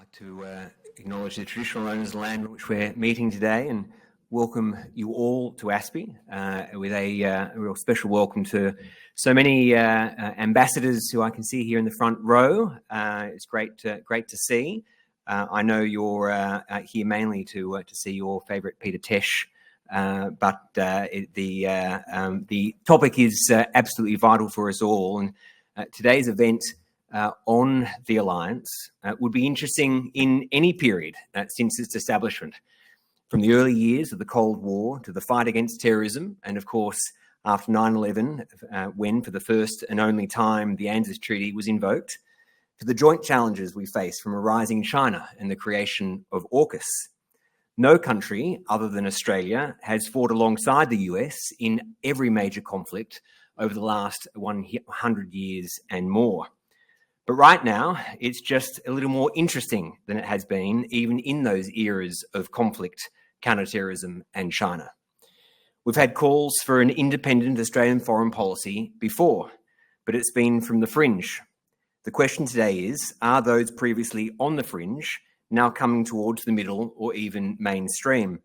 I'd like to acknowledge the traditional owners of the land on which we're meeting today and welcome you all to ASPI with a real special welcome to so many ambassadors who I can see here in the front row. It's great to see. I know you're here mainly to see your favourite Peter Tesch, but the topic is absolutely vital for us all. And today's event on the Alliance would be interesting in any period since its establishment, from the early years of the Cold War to the fight against terrorism, and of course after 9/11, when for the first and only time the ANZUS Treaty was invoked, to the joint challenges we face from a rising China and the creation of AUKUS. No country other than Australia has fought alongside the US in every major conflict over the last 100 years and more. But right now, it's just a little more interesting than it has been, even in those eras of conflict, counterterrorism, and China. We've had calls for an independent Australian foreign policy before, but it's been from the fringe. The question today is, are those previously on the fringe now coming towards the middle or even mainstream?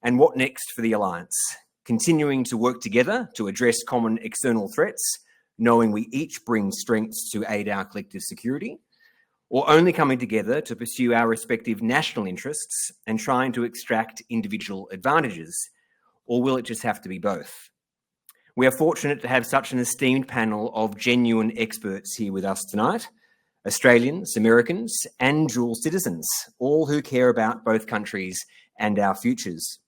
And what next for the Alliance? Continuing to work together to address common external threats, knowing we each bring strengths to aid our collective security, or only coming together to pursue our respective national interests and trying to extract individual advantages? Or will it just have to be both? We are fortunate to have such an esteemed panel of genuine experts here with us tonight, Australians, Americans, and dual citizens, all who care about both countries and our futures.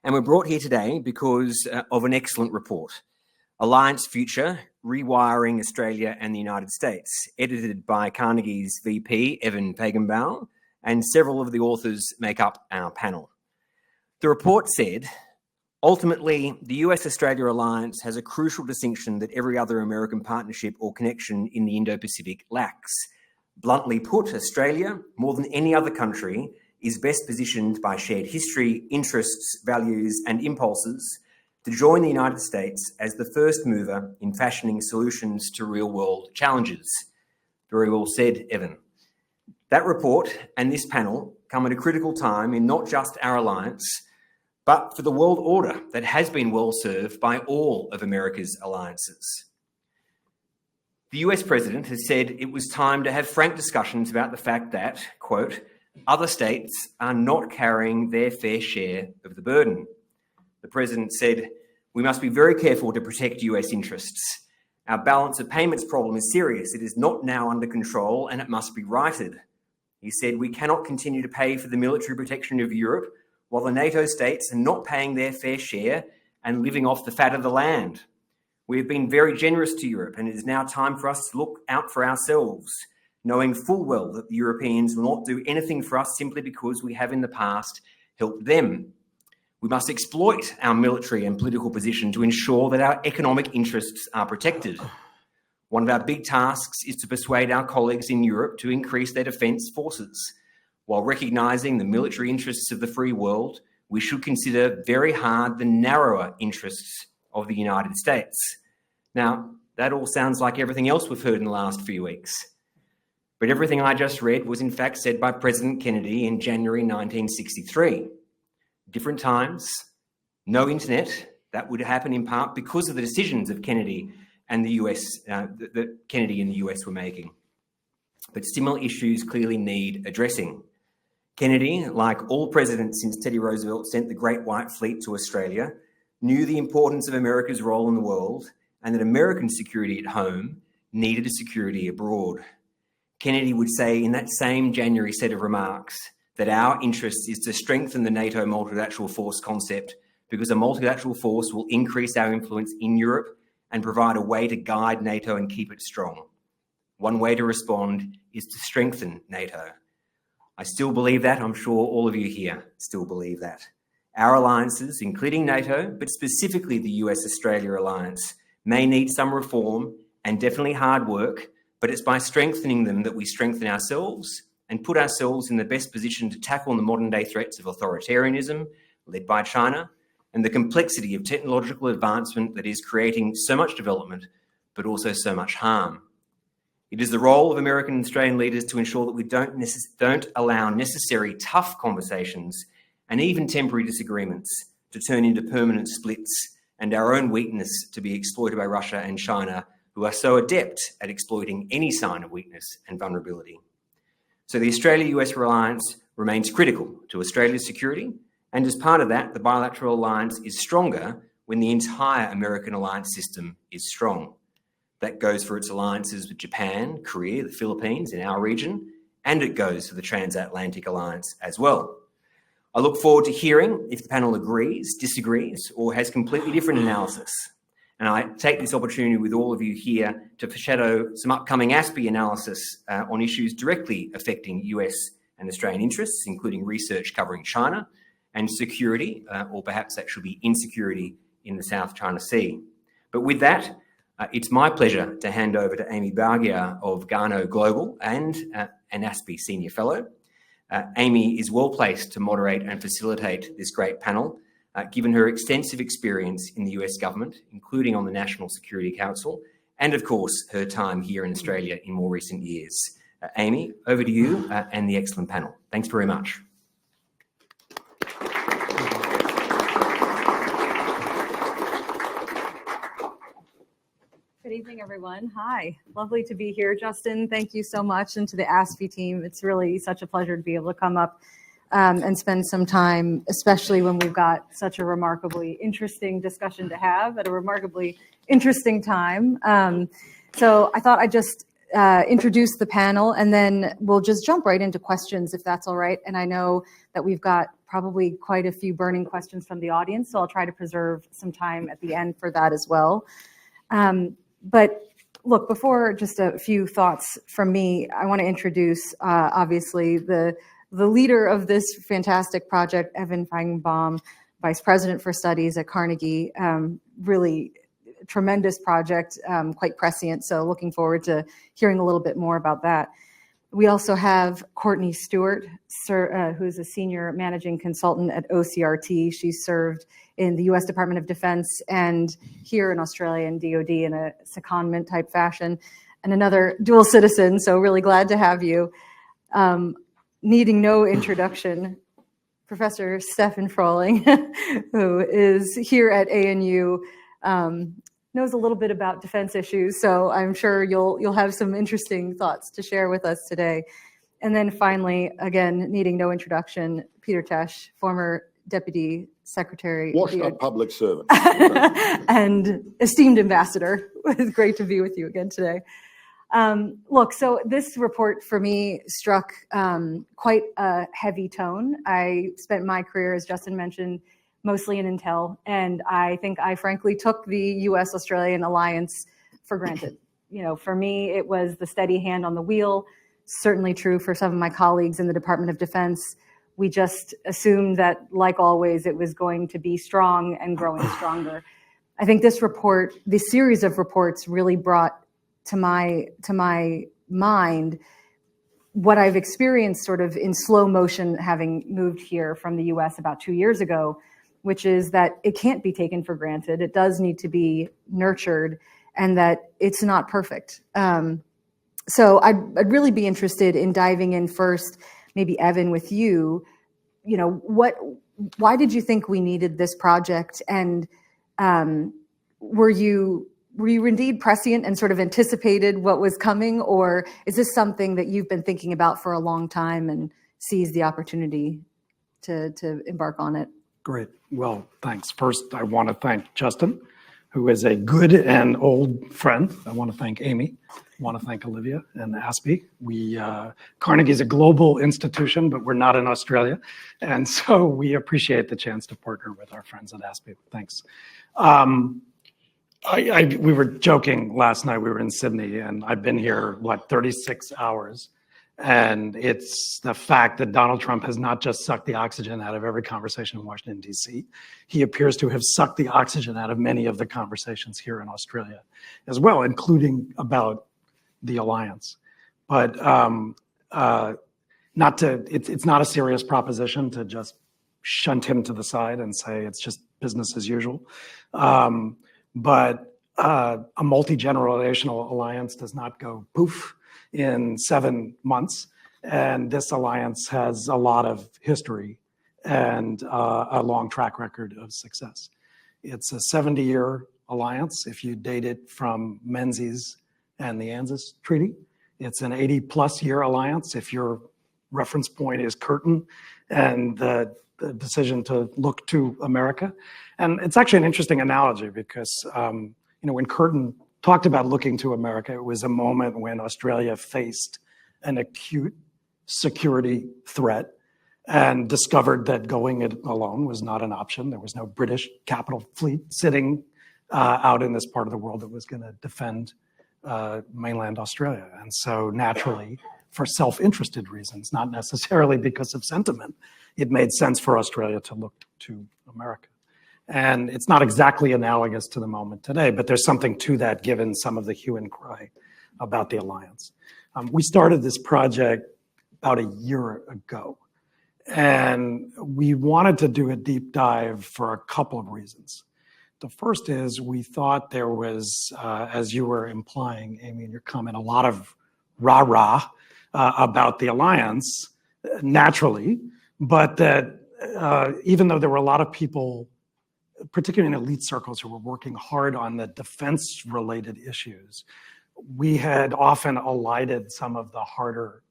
And we're brought here today because of an excellent report, Alliance Future, Rewiring Australia and the United States, edited by Carnegie's VP, Feigenbaum, and several of the authors make up our panel. The report said, ultimately, the US-Australia alliance has a crucial distinction that every other American partnership or connection in the Indo-Pacific lacks. Bluntly put, Australia, more than any other country, is best positioned by shared history, interests, values, and impulses to join the United States as the first mover in fashioning solutions to real-world challenges. Very well said, Evan. That report and this panel come at a critical time in not just our alliance, but for the world order that has been well served by all of America's alliances. The US president has said it was time to have frank discussions about the fact that, quote, other states are not carrying their fair share of the burden. The president said, we must be very careful to protect US interests. Our balance of payments problem is serious. It is not now under control and it must be righted. He said, we cannot continue to pay for the military protection of Europe while the NATO states are not paying their fair share and living off the fat of the land. We have been very generous to Europe and it is now time for us to look out for ourselves, knowing full well that the Europeans will not do anything for us simply because we have in the past helped them. We must exploit our military and political position to ensure that our economic interests are protected. One of our big tasks is to persuade our colleagues in Europe to increase their defence forces. While recognising the military interests of the free world, we should consider very hard the narrower interests of the United States. Now, that all sounds like everything else we've heard in the last few weeks. But everything I just read was in fact said by President Kennedy in January 1963. Different times, no internet. That would happen in part because of the decisions of Kennedy and the US, that Kennedy and the US were making. But similar issues clearly need addressing. Kennedy, like all presidents since Teddy Roosevelt sent the Great White Fleet to Australia, knew the importance of America's role in the world and that American security at home needed a security abroad. Kennedy would say in that same January set of remarks that our interest is to strengthen the NATO multilateral force concept because a multilateral force will increase our influence in Europe and provide a way to guide NATO and keep it strong. One way to respond is to strengthen NATO. I still believe that. I'm sure all of you here still believe that. Our alliances, including NATO, but specifically the US-Australia alliance, may need some reform and definitely hard work, but it's by strengthening them that we strengthen ourselves and put ourselves in the best position to tackle the modern day threats of authoritarianism led by China and the complexity of technological advancement that is creating so much development, but also so much harm. It is the role of American and Australian leaders to ensure that we don't allow necessary tough conversations and even temporary disagreements to turn into permanent splits and our own weakness to be exploited by Russia and China, who are so adept at exploiting any sign of weakness and vulnerability. So the Australia-US alliance remains critical to Australia's security, and as part of that, the bilateral alliance is stronger when the entire American alliance system is strong. That goes for its alliances with Japan, Korea, the Philippines, in our region, and it goes for the transatlantic alliance as well. I look forward to hearing if the panel agrees, disagrees, or has completely different analysis. And I take this opportunity with all of you here to foreshadow some upcoming ASPI analysis on issues directly affecting US and Australian interests, including research covering China and security, or perhaps that should be insecurity in the South China Sea. But with that, it's my pleasure to hand over to Amy Bagia of Garno Global and an ASPI Senior Fellow. Amy is well placed to moderate and facilitate this great panel, given her extensive experience in the US government, including on the National Security Council, and of course, her time here in Australia in more recent years. Amy, over to you and the excellent panel. Thanks very much. Good evening, everyone. Hi, lovely to be here. Justin, thank you so much, and to the ASPI team. It's really such a pleasure to be able to come up and spend some time, especially when we've got such a remarkably interesting discussion to have at a remarkably interesting time. So I thought I'd just introduce the panel, and then we'll just jump right into questions, if that's all right. And I know that we've got probably quite a few burning questions from the audience, so I'll try to preserve some time at the end for that as well. But look, before just a few thoughts from me, I want to introduce, obviously, the leader of this fantastic project, Evan Feigenbaum, Vice President for Studies at Carnegie. Really tremendous project, quite prescient, so looking forward to hearing a little bit more about that. We also have Courtney Stewart, who's a Senior Managing Consultant at OCRT. She's served in the U.S. Department of Defense and here in Australia in DoD in a secondment type fashion, and another dual citizen, so really glad to have you. Needing no introduction, Professor Stephan Frühling, who is here at ANU, knows a little bit about defense issues, so I'm sure you'll have some interesting thoughts to share with us today. And then finally, again, needing no introduction, Peter Tesch, former Deputy Secretary. Washed up public servant. And esteemed ambassador. It's great to be with you again today. Look, so this report for me struck quite a heavy tone. I spent my career, as Justin mentioned, mostly in intel, and I think I frankly took the U.S.-Australian alliance for granted. You know, for me, it was the steady hand on the wheel, certainly true for some of my colleagues in the Department of Defense. We just assumed that, like always, it was going to be strong and growing stronger. I think this report, this series of reports, really brought to my mind what I've experienced sort of in slow motion having moved here from the US about 2 years ago, which is that it can't be taken for granted. It does need to be nurtured, and that it's not perfect. So I'd really be interested in diving in first, maybe Evan, with you. You know, why did you think we needed this project? And were you indeed prescient and sort of anticipated what was coming, or is this something that you've been thinking about for a long time and seized the opportunity to embark on it? Great. Well, thanks. First, I want to thank Justin, who is a good and old friend. I want to thank Amy. I want to thank Olivia and ASPI. Carnegie is a global institution, but we're not in Australia. And so we appreciate the chance to partner with our friends at ASPI. Thanks. We were joking last night. We were in Sydney, and I've been here, 36 hours. And it's the fact that Donald Trump has not just sucked the oxygen out of every conversation in Washington, D.C. He appears to have sucked the oxygen out of many of the conversations here in Australia as well, including about the alliance. But it's not a serious proposition to just shunt him to the side and say it's just business as usual. But a multi-generational alliance does not go poof in 7 months. And this alliance has a lot of history and a long track record of success. It's a 70-year alliance if you date it from Menzies and the ANZUS Treaty. It's an 80-plus year alliance if your reference point is Curtin and the decision to look to America. And it's actually an interesting analogy because when Curtin talked about looking to America, it was a moment when Australia faced an acute security threat and discovered that going it alone was not an option. There was no British capital fleet sitting out in this part of the world that was going to defend mainland Australia. And so naturally, for self-interested reasons, not necessarily because of sentiment, it made sense for Australia to look to America. And it's not exactly analogous to the moment today, but there's something to that given some of the hue and cry about the alliance. We started this project about a year ago, and we wanted to do a deep dive for a couple of reasons. The first is we thought there was, as you were implying, Amy, in your comment, a lot of rah-rah about the alliance, naturally, but that even though there were a lot of people, particularly in elite circles, who were working hard on the defense-related issues, we had often elided some of the harder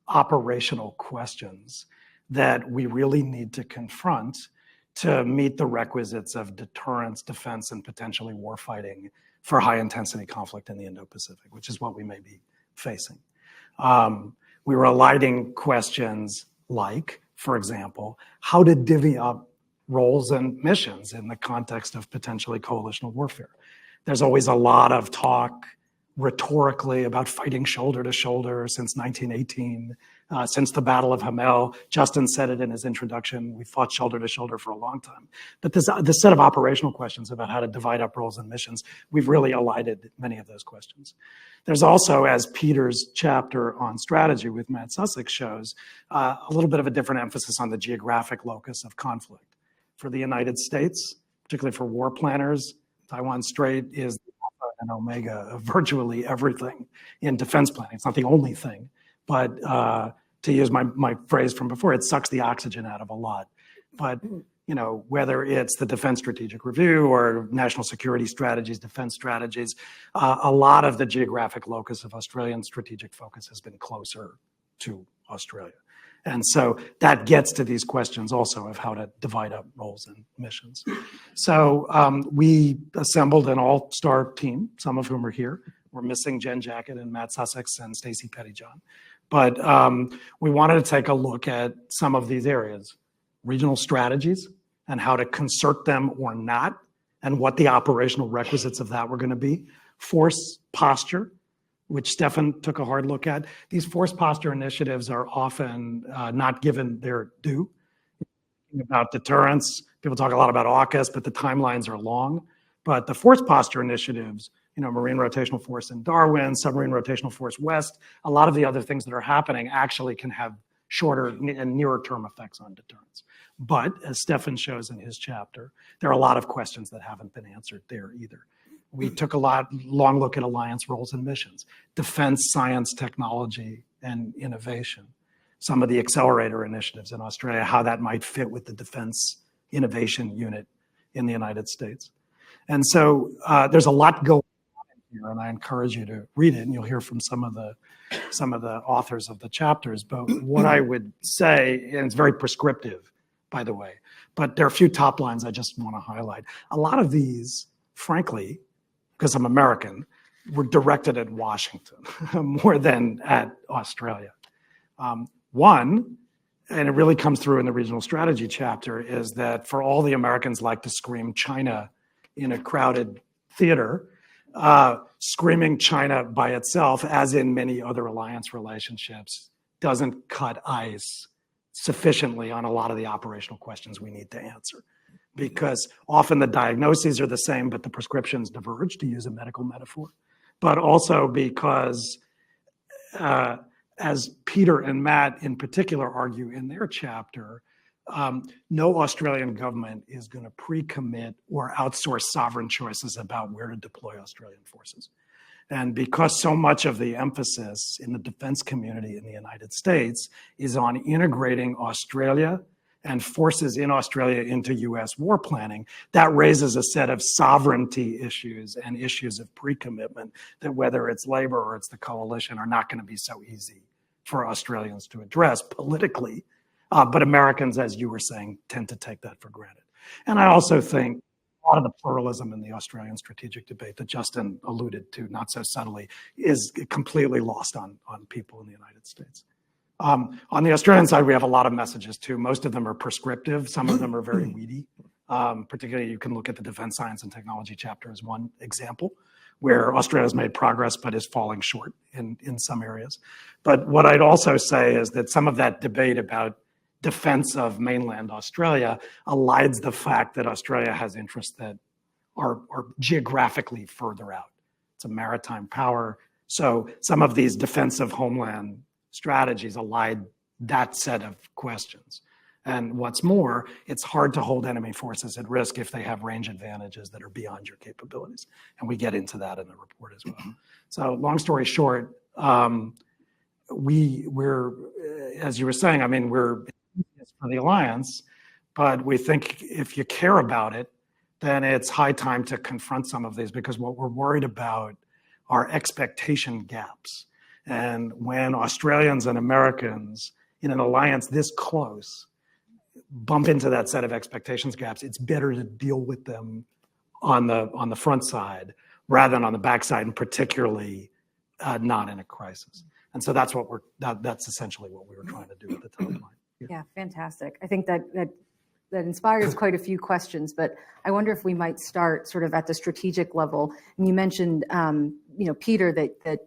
operational questions that we really need to confront to meet the requisites of deterrence, defense, and potentially warfighting for high-intensity conflict in the Indo-Pacific, which is what we may be facing. We were eliding questions like, for example, how to divvy up roles and missions in the context of potentially coalitional warfare. There's always a lot of talk rhetorically about fighting shoulder to shoulder since 1918, since the Battle of Hamel. Justin said it in his introduction, we fought shoulder to shoulder for a long time. But this set of operational questions about how to divide up roles and missions, we've really elided many of those questions. There's also, as Peter's chapter on strategy with Matt Sussex shows, a little bit of a different emphasis on the geographic locus of conflict. For the United States, particularly for war planners, Taiwan Strait is the alpha and omega of virtually everything in defense planning. It's not the only thing, but to use my phrase from before, it sucks the oxygen out of a lot. But whether it's the Defense Strategic Review or national security strategies, defense strategies, a lot of the geographic locus of Australian strategic focus has been closer to Australia. And so that gets to these questions also of how to divide up roles and missions. So we assembled an all-star team, some of whom are here. We're missing Jen Jacket and Matt Sussex and Stacey Pettyjohn. But we wanted to take a look at some of these areas, regional strategies and how to concert them or not, and what the operational requisites of that were going to be, force posture, which Stephan took a hard look at. These force posture initiatives are often not given their due. About deterrence, people talk a lot about AUKUS, but the timelines are long. But the force posture initiatives, Marine Rotational Force in Darwin, Submarine Rotational Force West, a lot of the other things that are happening actually can have shorter and nearer term effects on deterrence. But as Stephan shows in his chapter, there are a lot of questions that haven't been answered there either. We took a long look at alliance roles and missions, defense, science, technology, and innovation. Some of the accelerator initiatives in Australia, how that might fit with the Defense Innovation Unit in the United States. And so there's a lot going on here, and I encourage you to read it, and you'll hear from some of the authors of the chapters. But what I would say, and it's very prescriptive, by the way, but there are a few top lines I just want to highlight. A lot of these, frankly, because I'm American, were directed at Washington more than at Australia. One, and it really comes through in the regional strategy chapter, is that for all the Americans like to scream China in a crowded theater, screaming China by itself, as in many other alliance relationships, doesn't cut ice sufficiently on a lot of the operational questions we need to answer. Because often the diagnoses are the same, but the prescriptions diverge, to use a medical metaphor. But also because, as Peter and Matt in particular argue in their chapter, no Australian government is going to pre-commit or outsource sovereign choices about where to deploy Australian forces. And because so much of the emphasis in the defense community in the United States is on integrating Australia and forces in Australia into US war planning, that raises a set of sovereignty issues and issues of pre-commitment that, whether it's Labor or it's the coalition, are not going to be so easy for Australians to address politically. But Americans, as you were saying, tend to take that for granted. And I also think a lot of the pluralism in the Australian strategic debate that Justin alluded to, not so subtly, is completely lost on people in the United States. On the Australian side, we have a lot of messages too. Most of them are prescriptive. Some of them are very weedy. Particularly, you can look at the Defense Science and Technology chapter as one example, where Australia's made progress but is falling short in some areas. But what I'd also say is that some of that debate about defense of mainland Australia elides the fact that Australia has interests that are geographically further out. It's a maritime power. So some of these defense of homeland strategies elide that set of questions. And what's more, it's hard to hold enemy forces at risk if they have range advantages that are beyond your capabilities. And we get into that in the report as well. So long story short, we're, as you were saying, I mean, we're for the alliance, but we think if you care about it, then it's high time to confront some of these, because what we're worried about are expectation gaps. And when Australians and Americans in an alliance this close bump into that set of expectations gaps, it's better to deal with them on the front side rather than on the back side, and particularly not in a crisis. And so that's what that's essentially what we were trying to do at the top line. Yeah, fantastic. I think that inspires quite a few questions, but I wonder if we might start sort of at the strategic level. And you mentioned, Peter, that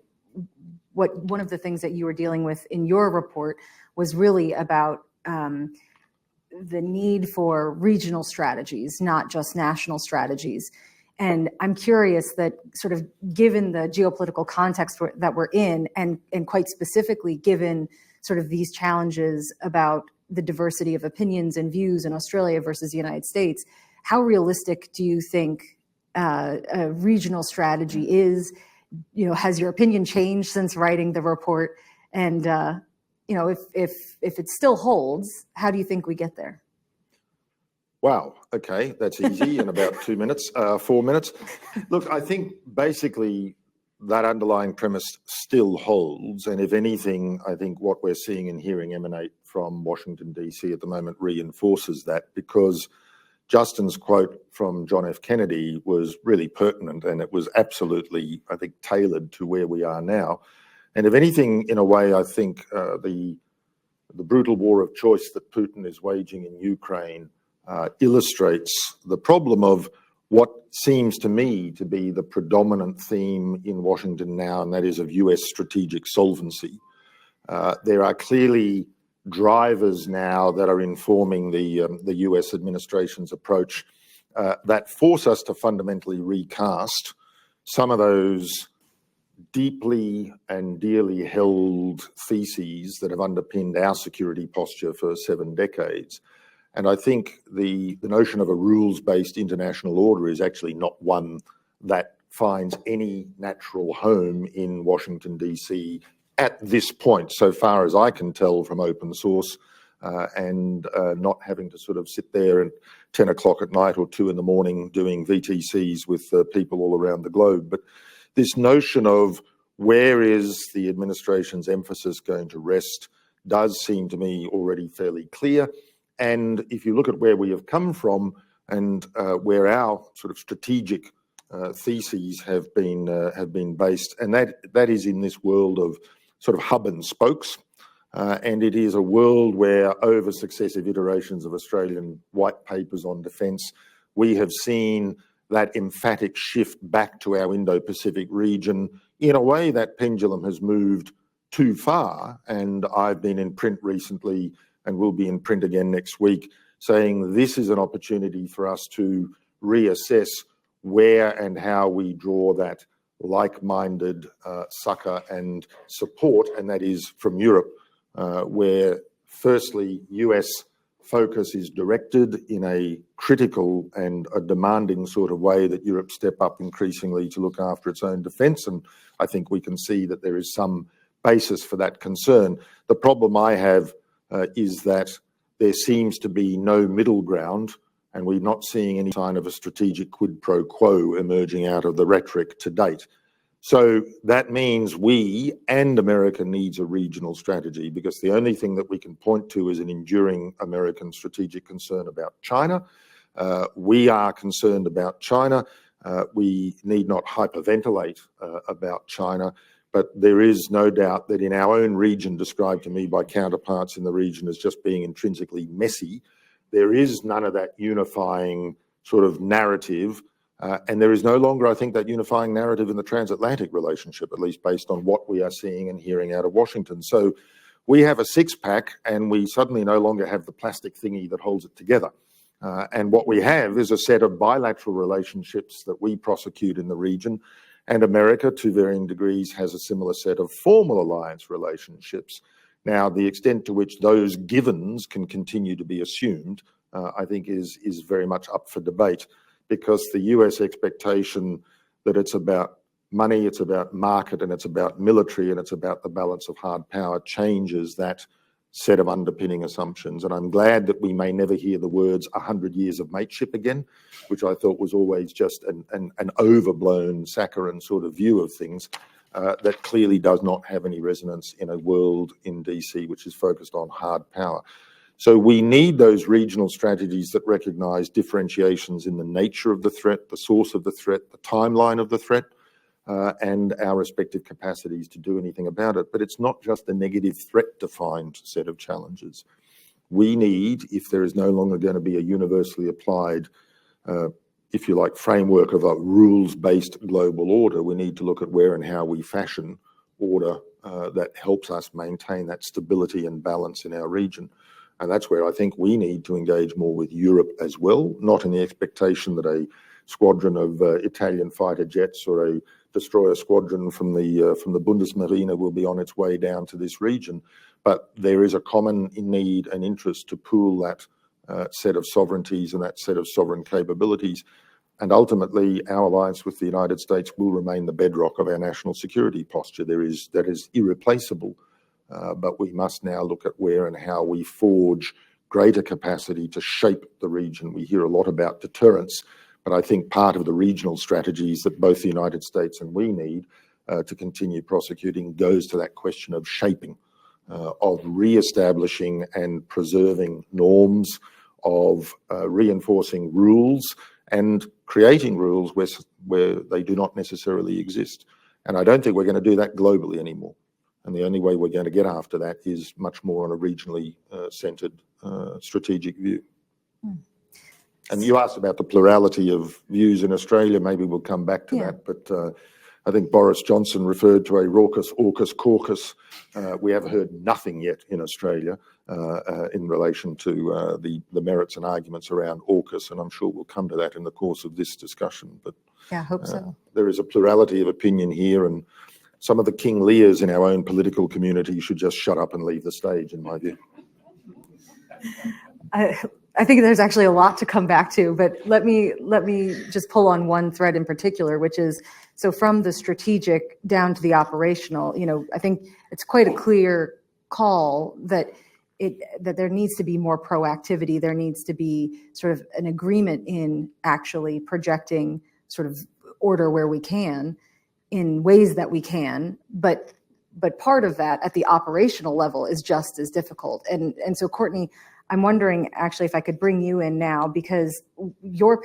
one of the things that you were dealing with in your report was really about the need for regional strategies, not just national strategies. And I'm curious that, sort of given the geopolitical context that we're in, and quite specifically given sort of these challenges about the diversity of opinions and views in Australia versus the United States, how realistic do you think a regional strategy is? Has your opinion changed since writing the report? And if it still holds, how do you think we get there? Wow, okay, that's easy in about 2 minutes, 4 minutes. Look, I think basically that underlying premise still holds. And if anything, I think what we're seeing and hearing emanate from Washington, D.C. at the moment reinforces that, because Justin's quote from John F. Kennedy was really pertinent, and it was absolutely, I think, tailored to where we are now. And if anything, in a way, I think the brutal war of choice that Putin is waging in Ukraine illustrates the problem of what seems to me to be the predominant theme in Washington now, and that is of US strategic solvency. There are clearly drivers now that are informing the US administration's approach that force us to fundamentally recast some of those deeply and dearly held theses that have underpinned our security posture for 7 decades. And I think the notion of a rules-based international order is actually not one that finds any natural home in Washington, D.C. at this point, so far as I can tell from open source, and not having to sort of sit there at 10 o'clock at night or 2 in the morning doing VTCs with people all around the globe. But this notion of where is the administration's emphasis going to rest does seem to me already fairly clear. And if you look at where we have come from and where our sort of strategic theses have been based, and that is in this world of sort of hub and spokes, and it is a world where over successive iterations of Australian white papers on defence, we have seen that emphatic shift back to our Indo-Pacific region. In a way, that pendulum has moved too far, and I've been in print recently and will be in print again next week, saying this is an opportunity for us to reassess where and how we draw that like-minded succour and support, and that is from Europe, where firstly US focus is directed in a critical and a demanding sort of way, that Europe step up increasingly to look after its own defence. And I think we can see that there is some basis for that concern. The problem I have is that there seems to be no middle ground, and we're not seeing any sign of a strategic quid pro quo emerging out of the rhetoric to date. So that means we and America needs a regional strategy, because the only thing that we can point to is an enduring American strategic concern about China. We are concerned about China. We need not hyperventilate about China, but there is no doubt that in our own region, described to me by counterparts in the region as just being intrinsically messy, there is none of that unifying sort of narrative. And there is no longer, I think, that unifying narrative in the transatlantic relationship, at least based on what we are seeing and hearing out of Washington. So we have a six-pack, and we suddenly no longer have the plastic thingy that holds it together. And what we have is a set of bilateral relationships that we prosecute in the region, and America, to varying degrees, has a similar set of formal alliance relationships. Now, the extent to which those givens can continue to be assumed, I think, is very much up for debate, because the US expectation that it's about money, it's about market, and it's about military, and it's about the balance of hard power changes that set of underpinning assumptions. And I'm glad that we may never hear the words 100 years of mateship again, which I thought was always just an overblown saccharine sort of view of things that clearly does not have any resonance in a world in DC which is focused on hard power. So we need those regional strategies that recognise differentiations in the nature of the threat, the source of the threat, the timeline of the threat, and our respective capacities to do anything about it. But it's not just a negative threat-defined set of challenges. We need, if there is no longer going to be a universally applied, if you like, framework of a rules-based global order, we need to look at where and how we fashion order that helps us maintain that stability and balance in our region. And that's where I think we need to engage more with Europe as well, not in the expectation that a squadron of Italian fighter jets or a destroyer squadron from the Bundesmarine will be on its way down to this region. But there is a common need and interest to pool that set of sovereignties and that set of sovereign capabilities. And ultimately, our alliance with the United States will remain the bedrock of our national security posture. That is irreplaceable. But we must now look at where and how we forge greater capacity to shape the region. We hear a lot about deterrence, but I think part of the regional strategies that both the United States and we need to continue prosecuting goes to that question of shaping, of re-establishing and preserving norms, of reinforcing rules and creating rules where they do not necessarily exist. And I don't think we're going to do that globally anymore. And the only way we're going to get after that is much more on a regionally centred strategic view. And you asked about the plurality of views in Australia. Maybe we'll come back to that. But I think Boris Johnson referred to a raucous AUKUS caucus. We have heard nothing yet in Australia in relation to the merits and arguments around AUKUS. And I'm sure we'll come to that in the course of this discussion. But yeah, I hope so. There is a plurality of opinion here, and some of the King Lears in our own political community should just shut up and leave the stage, in my view. I think there's actually a lot to come back to, but let me just pull on one thread in particular, which is, so from the strategic down to the operational, I think it's quite a clear call that there needs to be more proactivity. There needs to be sort of an agreement in actually projecting sort of order where we can, in ways that we can, but part of that at the operational level is just as difficult. And so, Courtney, I'm wondering actually if I could bring you in now, because your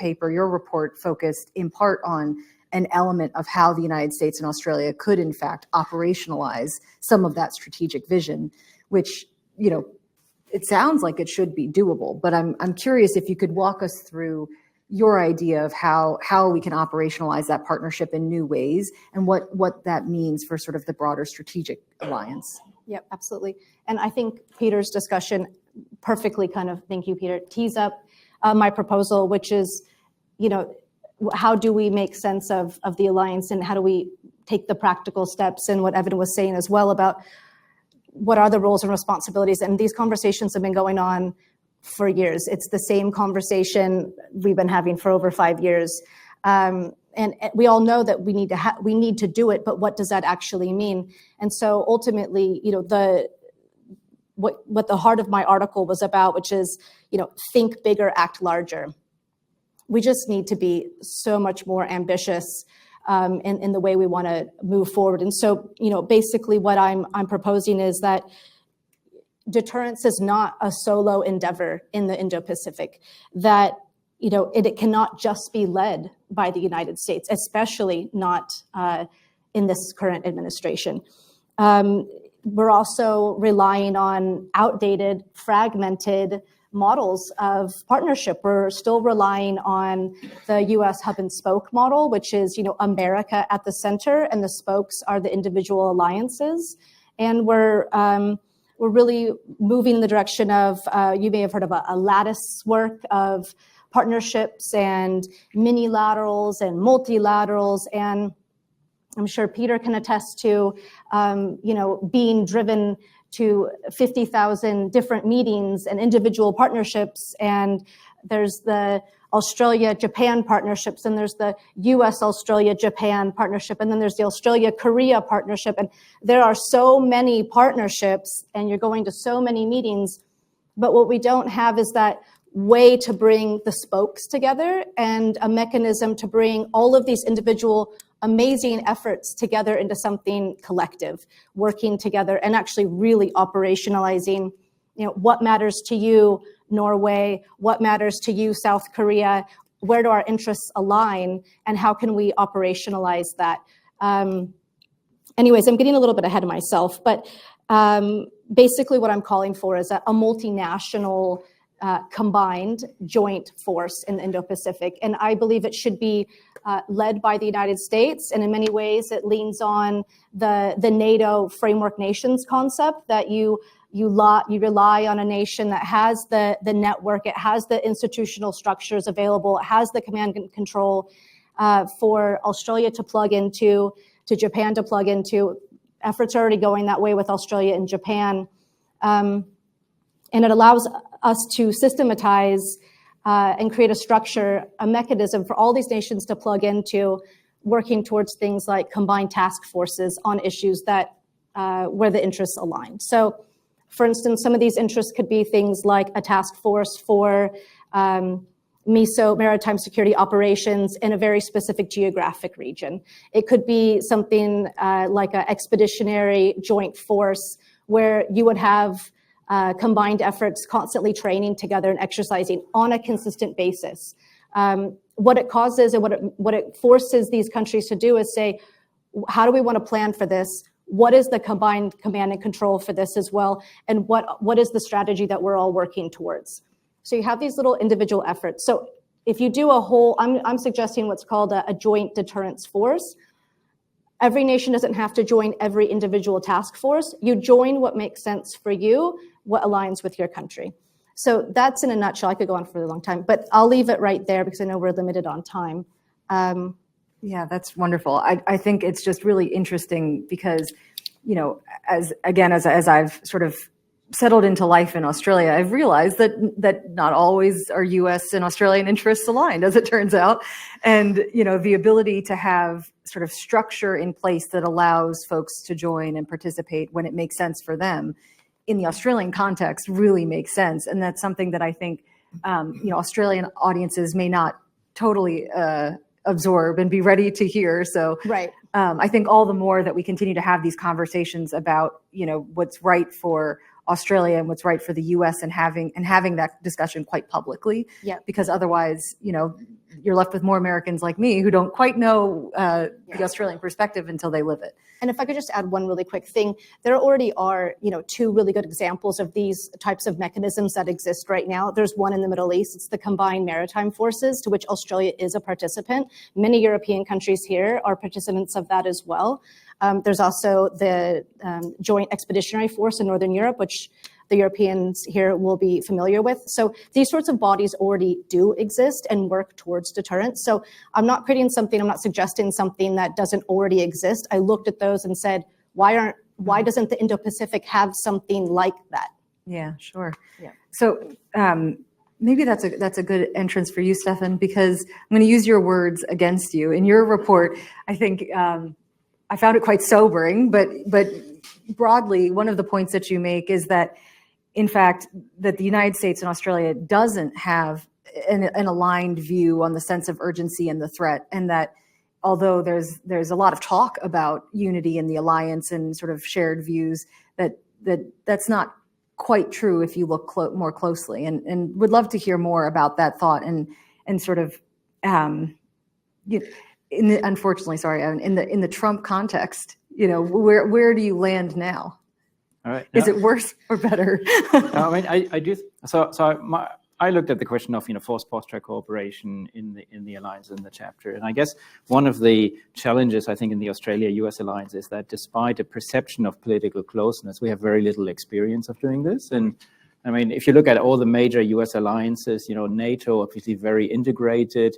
report focused in part on an element of how the United States and Australia could in fact operationalize some of that strategic vision, which, it sounds like it should be doable, but I'm curious if you could walk us through your idea of how we can operationalize that partnership in new ways and what that means for sort of the broader strategic alliance. Yep, absolutely. And I think Peter's discussion perfectly thank you, Peter, tees up my proposal, which is, how do we make sense of the alliance and how do we take the practical steps, and what Evan was saying as well about what are the roles and responsibilities. And these conversations have been going on for years. It's the same conversation we've been having for over 5 years. And we all know that we need to do it, but what does that actually mean? And so ultimately, what the heart of my article was about, which is, think bigger, act larger. We just need to be so much more ambitious in the way we want to move forward. And so, basically what I'm proposing is that deterrence is not a solo endeavor in the Indo-Pacific, that it cannot just be led by the United States, especially not in this current administration. We're also relying on outdated, fragmented models of partnership. We're still relying on the U.S. hub and spoke model, which is, America at the center, and the spokes are the individual alliances. And we're really moving in the direction of, you may have heard of a lattice work of partnerships and minilaterals and multilaterals, and I'm sure Peter can attest to, being driven to 50,000 different meetings and individual partnerships. And there's the Australia-Japan partnerships, and there's the US-Australia-Japan partnership, and then there's the Australia-Korea partnership. And there are so many partnerships, and you're going to so many meetings, but what we don't have is that way to bring the spokes together and a mechanism to bring all of these individual amazing efforts together into something collective, working together and actually really operationalizing, what matters to you, Norway, what matters to you, South Korea, where do our interests align, and how can we operationalize that? Anyways, I'm getting a little bit ahead of myself, but basically what I'm calling for is a multinational combined joint force in the Indo-Pacific. And I believe it should be led by the United States. And in many ways, it leans on the NATO framework nations concept, that you rely on a nation that has the network, it has the institutional structures available, it has the command and control for Australia to plug into, to Japan to plug into. Efforts are already going that way with Australia and Japan. And it allows us to systematize and create a structure, a mechanism for all these nations to plug into, working towards things like combined task forces on issues that where the interests align. So, for instance, some of these interests could be things like a task force for MISO, maritime security operations, in a very specific geographic region. It could be something like an expeditionary joint force where you would have combined efforts constantly training together and exercising on a consistent basis. What it causes and what it forces these countries to do is say, how do we want to plan for this? What is the combined command and control for this as well? And what is the strategy that we're all working towards? So you have these little individual efforts. So if you do a whole, I'm suggesting what's called a joint deterrence force. Every nation doesn't have to join every individual task force. You join what makes sense for you, what aligns with your country. So that's in a nutshell. I could go on for a long time, but I'll leave it right there because I know we're limited on time. Yeah, that's wonderful. I think it's just really interesting because, as I've sort of settled into life in Australia, I've realized that not always are U.S. and Australian interests aligned, as it turns out. And, the ability to have sort of structure in place that allows folks to join and participate when it makes sense for them in the Australian context really makes sense. And that's something that I think, Australian audiences may not totally absorb and be ready to hear. So right. I think all the more that we continue to have these conversations about, what's right for Australia and what's right for the U.S. and having that discussion quite publicly. Yeah. Because otherwise, you're left with more Americans like me who don't quite know the Australian perspective until they live it. And if I could just add one really quick thing, there already are, two really good examples of these types of mechanisms that exist right now. There's one in the Middle East. It's the Combined Maritime Forces, to which Australia is a participant. Many European countries here are participants of that as well. There's also the Joint Expeditionary Force in Northern Europe, which the Europeans here will be familiar with. So these sorts of bodies already do exist and work towards deterrence. So I'm not suggesting something that doesn't already exist. I looked at those and said, why doesn't the Indo-Pacific have something like that? Yeah, sure. Yeah. So maybe that's a good entrance for you, Stephan, because I'm going to use your words against you. In your report, I think I found it quite sobering, but broadly, one of the points that you make is that, in fact, that the United States and Australia doesn't have an aligned view on the sense of urgency and the threat, and that although there's a lot of talk about unity in the alliance and sort of shared views, that's not quite true if you look more closely, and would love to hear more about that thought and sort of unfortunately, sorry, in the Trump context, where do you land now? All right. Is it worse or better? I mean, I do. I looked at the question of forced posture cooperation in the alliance in the chapter, and I guess one of the challenges I think in the Australia-US alliance is that despite a perception of political closeness, we have very little experience of doing this. And I mean, if you look at all the major US alliances, NATO obviously very integrated.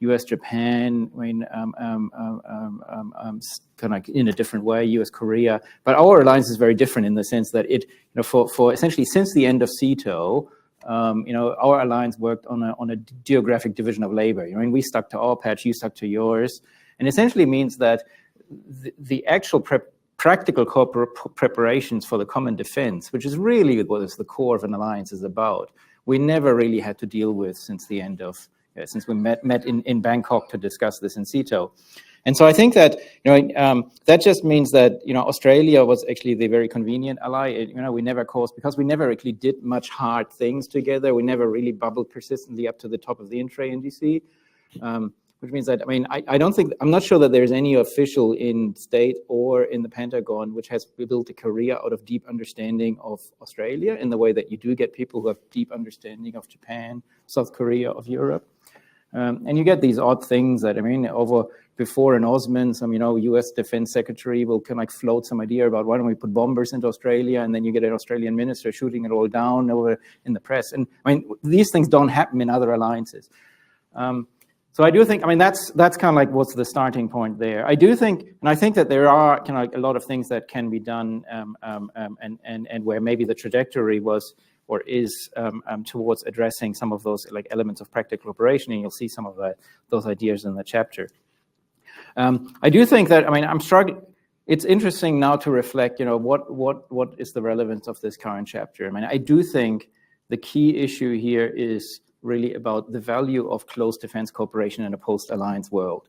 US, Japan, I mean, kind of in a different way, US, Korea. But our alliance is very different in the sense that it, for essentially since the end of CETO, our alliance worked on a geographic division of labor. I mean, we stuck to our patch, you stuck to yours. And essentially means that the actual practical preparations for the common defense, which is really what is the core of an alliance is about, we never really had to deal with since the end of since we met in Bangkok to discuss this in CETO. And so I think that, that just means that, Australia was actually the very convenient ally. We never caused, because we never actually did much hard things together. We never really bubbled persistently up to the top of the intra-NDC, which means that, I mean, I'm not sure that there's any official in state or in the Pentagon which has built a career out of deep understanding of Australia in the way that you do get people who have deep understanding of Japan, South Korea, of Europe. And you get these odd things that, I mean, before in Osman, some, US Defense Secretary will kind of like float some idea about why don't we put bombers into Australia, and then you get an Australian minister shooting it all down over in the press. And I mean, these things don't happen in other alliances. So I do think, I mean, that's kind of like what's the starting point there. I do think, and I think that there are kind of like a lot of things that can be done, and where maybe the trajectory was or is towards addressing some of those like elements of practical operation, and you'll see some of those ideas in the chapter. I do think that, I mean, I'm struggling. It's interesting now to reflect, what is the relevance of this current chapter? I mean, I do think the key issue here is really about the value of close defense cooperation in a post-alliance world.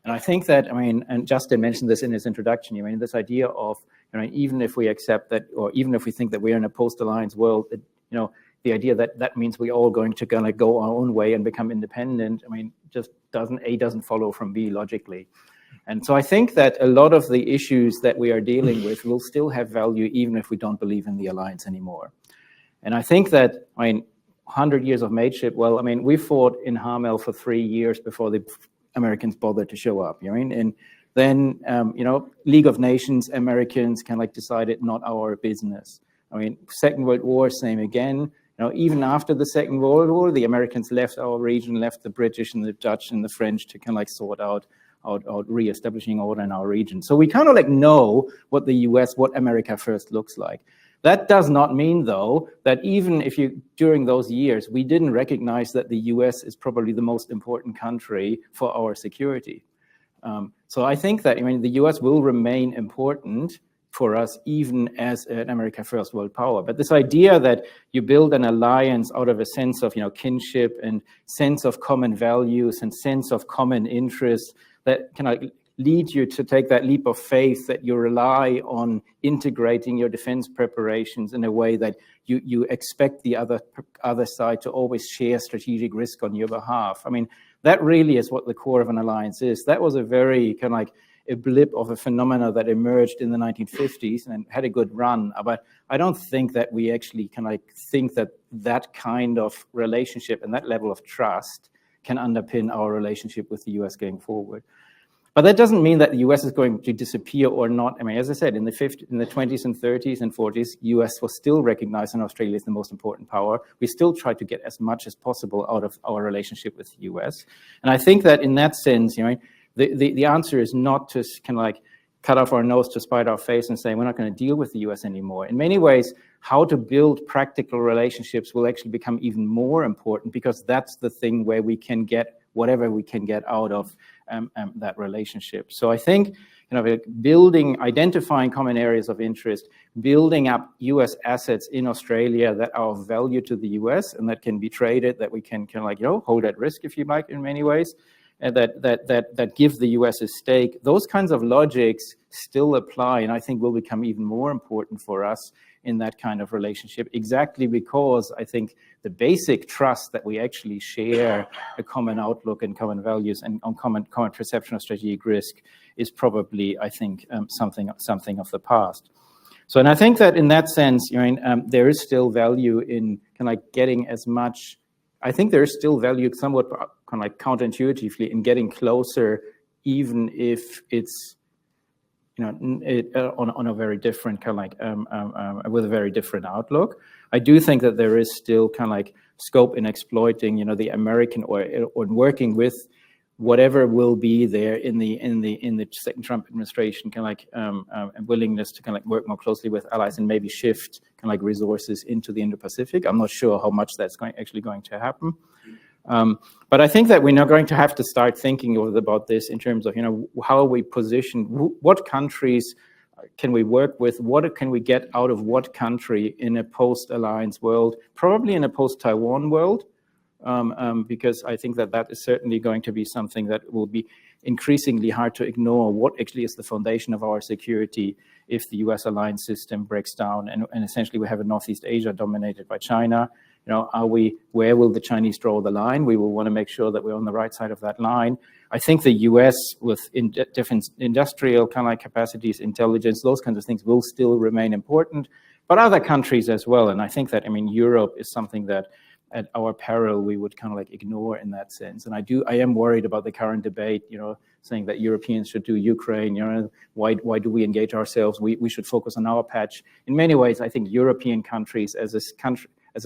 And I think that, I mean, and Justin mentioned this in his introduction, I mean, this idea of, even if we accept that, or even if we think that we're in a post-alliance world, the idea that means we're all going to kind of go our own way and become independent, I mean, just doesn't follow from B logically. And so I think that a lot of the issues that we are dealing with will still have value even if we don't believe in the alliance anymore. And I think that, I mean, 100 years of mateship, well, I mean, we fought in Harmel for 3 years before the Americans bothered to show up, and then, League of Nations, Americans kind of like decided not our business. I mean, Second World War, same again. Even after the Second World War, the Americans left our region, left the British and the Dutch and the French to kind of like sort out re-establishing order in our region. So we kind of like know what the US, what America first looks like. That does not mean, though, that even if during those years, we didn't recognize that the US is probably the most important country for our security. So I think that, I mean, the US will remain important for us, even as an America First world power. But this idea that you build an alliance out of a sense of, kinship and sense of common values and sense of common interests that can lead you to take that leap of faith that you rely on integrating your defense preparations in a way that you expect the other side to always share strategic risk on your behalf. I mean, that really is what the core of an alliance is. That was a very kind of like a blip of a phenomena that emerged in the 1950s and had a good run. But I don't think that we actually can think that that kind of relationship and that level of trust can underpin our relationship with the US going forward. But that doesn't mean that the US is going to disappear or not. I mean, as I said, in the 20s and 30s and 40s, US was still recognized in Australia as the most important power. We still tried to get as much as possible out of our relationship with the US. And I think that in that sense, the answer is not to kind of cut off our nose to spite our face and say, we're not going to deal with the US anymore. In many ways, how to build practical relationships will actually become even more important, because that's the thing where we can get whatever we can get out of that relationship. So I think, identifying common areas of interest, building up US assets in Australia that are of value to the US and that can be traded, that we can hold at risk, if you like, in many ways, and that give the US a stake. Those kinds of logics still apply, and I think will become even more important for us in that kind of relationship, exactly because I think the basic trust that we actually share a common outlook and common values and on common perception of strategic risk is probably, I think, something of the past. So, and I think that in that sense, there is still value in getting as much. I think there is still value, somewhat counterintuitively, in getting closer, even if it's on a very different with a very different outlook. I do think that there is still scope in exploiting the American or working with whatever will be there in the second Trump administration, and willingness to work more closely with allies and maybe shift resources into the Indo-Pacific. I'm not sure how much that's actually going to happen. But I think that we're now going to have to start thinking about this in terms of, how are we positioned, what countries can we work with, what can we get out of what country in a post-alliance world, probably in a post-Taiwan world, because I think that is certainly going to be something that will be increasingly hard to ignore. What actually is the foundation of our security if the US alliance system breaks down and essentially we have a Northeast Asia dominated by China? Where will the Chinese draw the line? We will want to make sure that we're on the right side of that line. I think the US with different industrial capacities, intelligence, those kinds of things will still remain important, but other countries as well. And I think that, Europe is something that at our peril we would ignore in that sense. And I am worried about the current debate, saying that Europeans should do Ukraine, why do we engage ourselves? We should focus on our patch. In many ways, I think European countries as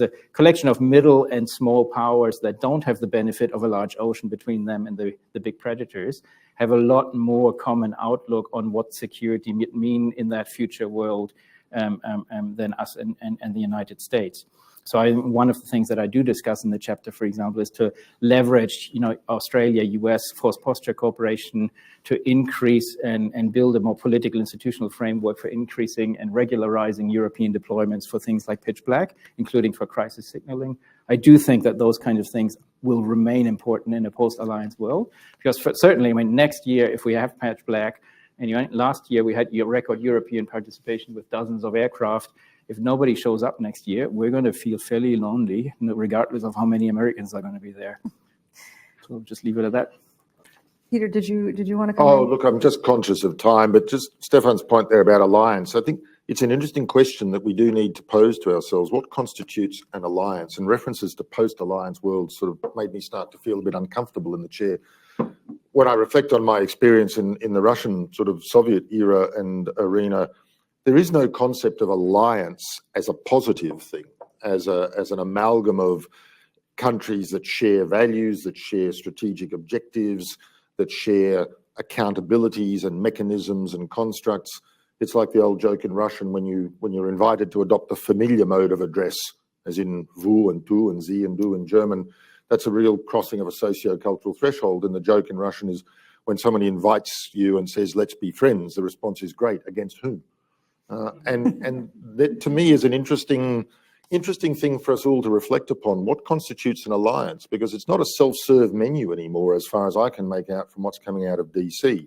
a collection of middle and small powers that don't have the benefit of a large ocean between them and the big predators, have a lot more common outlook on what security mean in that future world than us and the United States. So one of the things that I do discuss in the chapter, for example, is to leverage, Australia-US force posture cooperation to increase and build a more political institutional framework for increasing and regularizing European deployments for things like pitch black, including for crisis signaling. I do think that those kinds of things will remain important in a post-alliance world, because certainly, next year, if we have pitch black, and last year we had record European participation with dozens of aircraft. If nobody shows up next year, we're going to feel fairly lonely, regardless of how many Americans are going to be there. So we'll just leave it at that. Peter, did you want to come Oh, in? look, I'm just conscious of time, but just Stephan's point there about alliance. I think it's an interesting question that we do need to pose to ourselves. What constitutes an alliance? And references to post-alliance worlds sort of made me start to feel a bit uncomfortable in the chair. When I reflect on my experience in the Russian sort of Soviet era and arena, there is no concept of alliance as a positive thing, as an amalgam of countries that share values, that share strategic objectives, that share accountabilities and mechanisms and constructs. It's like the old joke in Russian when you're invited to adopt the familiar mode of address, as in vous and tu and sie and du in German. That's a real crossing of a socio-cultural threshold. And the joke in Russian is when somebody invites you and says, let's be friends, the response is great. Against whom? And that to me is an interesting thing for us all to reflect upon. What constitutes an alliance? Because it's not a self-serve menu anymore, as far as I can make out from what's coming out of DC.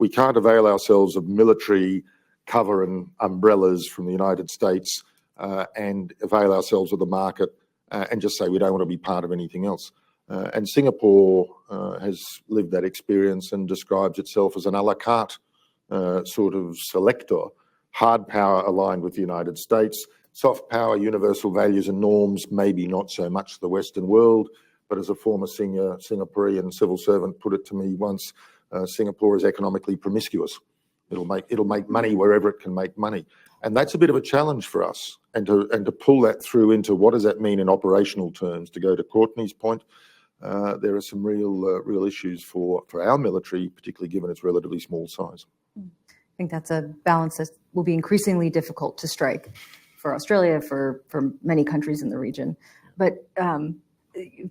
We can't avail ourselves of military cover and umbrellas from the United States and avail ourselves of the market and just say we don't want to be part of anything else. And Singapore has lived that experience and describes itself as an a la carte sort of selector. Hard power aligned with the United States, soft power, universal values and norms, maybe not so much the Western world, but as a former senior Singaporean civil servant put it to me once, Singapore is economically promiscuous. It'll make money wherever it can make money. And that's a bit of a challenge for us. And to pull that through into what does that mean in operational terms, to go to Courtney's point, there are some real issues for our military, particularly given its relatively small size. think that's a balance that will be increasingly difficult to strike for Australia, for many countries in the region. But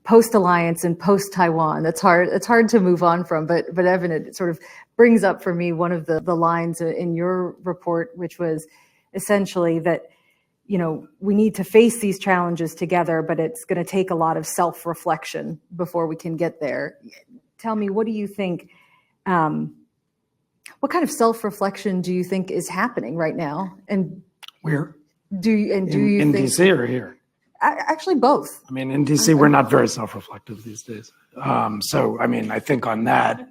post-alliance and post-Taiwan, that's hard. It's hard to move on from. But Evan, it sort of brings up for me one of the lines in your report, which was essentially that, you know, we need to face these challenges together, but it's going to take a lot of self-reflection before we can get there. Tell me, what do you think? What kind of self-reflection do you think is happening right now? And Where? do you In think DC or here? Actually both? I mean, in DC, we're not very self-reflective these days. So, I mean, I think on that,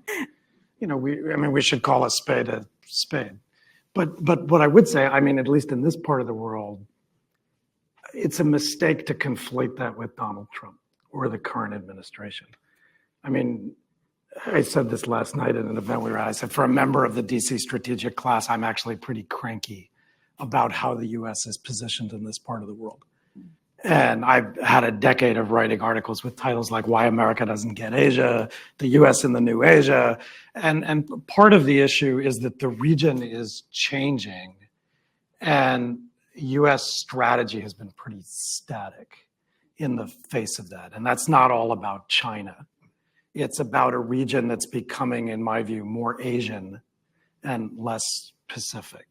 you know, we should call a spade a spade. But what I would say, I mean, at least in this part of the world, it's a mistake to conflate that with Donald Trump or the current administration. I mean, I said this last night at an event we were at. I said, for a member of the DC strategic class, I'm actually pretty cranky about how the US is positioned in this part of the world. And I've had a decade of writing articles with titles like Why America Doesn't Get Asia, the US in the New Asia. And part of the issue is that the region is changing and US strategy has been pretty static in the face of that. And that's not all about China. It's about a region that's becoming, in my view, more Asian and less Pacific.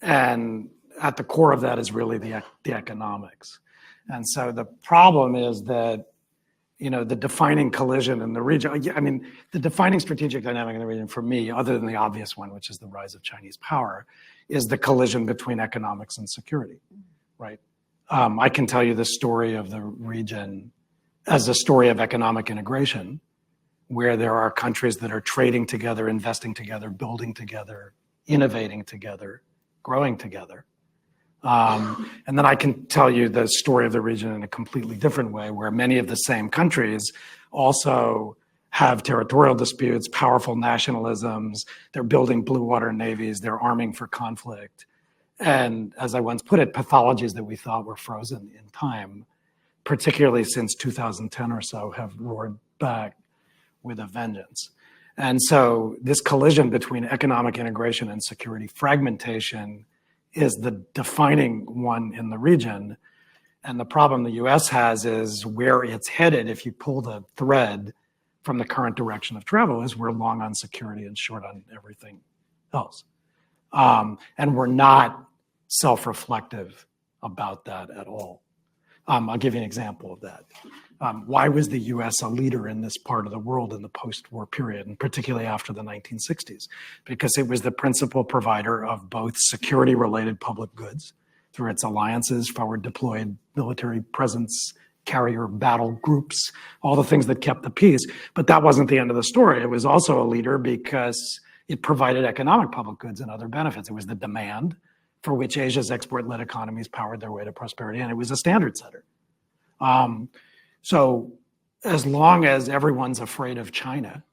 And at the core of that is really the economics. And so the problem is that, you know, the defining collision in the region, I mean, the defining strategic dynamic in the region for me, other than the obvious one, which is the rise of Chinese power, is the collision between economics and security, right? I can tell you the story of the region as a story of economic integration, where there are countries that are trading together, investing together, building together, innovating together, growing together. And then I can tell you the story of the region in a completely different way, where many of the same countries also have territorial disputes, powerful nationalisms, they're building blue water navies, they're arming for conflict. And as I once put it, pathologies that we thought were frozen in time, particularly since 2010 or so, have roared back with a vengeance. And so this collision between economic integration and security fragmentation is the defining one in the region. And the problem the US has is where it's headed, if you pull the thread from the current direction of travel, is we're long on security and short on everything else. And we're not self-reflective about that at all. I'll give you an example of that. Why was the US a leader in this part of the world in the post-war period, and particularly after the 1960s? Because it was the principal provider of both security-related public goods through its alliances, forward-deployed military presence, carrier battle groups, all the things that kept the peace. But that wasn't the end of the story. It was also a leader because it provided economic public goods and other benefits. It was the demand for which Asia's export-led economies powered their way to prosperity, and it was a standard setter. So as long as everyone's afraid of China,